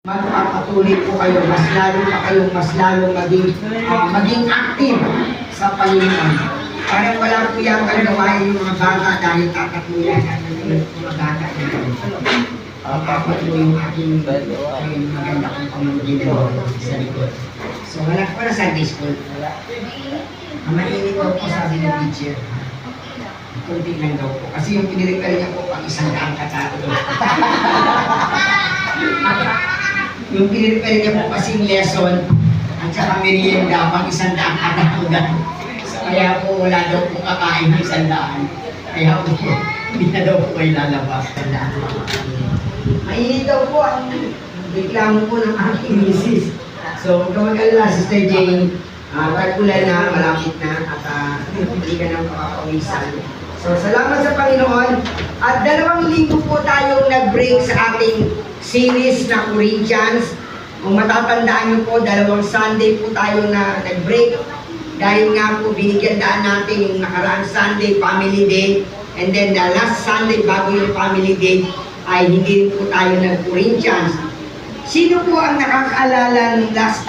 Magpapatuloy po kayo, mas lalo maging active sa Panginoon. Parang wala po yung gawain yung mga bata dahil tatatuloy ang mga bata nito. Papatuloy yung aking maganda kong pamumulitan sa likod. So wala ko na Sunday school. Mainit daw po sabi ng teacher. Kunti lang daw po. Kasi yung piniripare niya po pang 100 katao. Yung piniripare niya po kasing lesson at saka merienda pang 100 katao. Kaya po wala daw po kakain ng 100. Kaya po hindi na daw po kayo lalabas. Mainit daw po ang reklamo po ng aking misis. So huwag mag-alala, Sister Jane. Tag-ulan na, malapit na, at hindi ka nang makakawisan. So, salamat sa Panginoon. At 2 linggo po tayong nag-break sa ating series na Corinthians. Kung matatandaan niyo po, 2 Sunday po tayo na nag-break. Dahil nga po, binigyan daan natin yung nakaraang Sunday, Family Day. And then the last Sunday, bago yung Family Day, ay hindi po tayo nag-Corinthians. Sino po ang nakakaalala ng last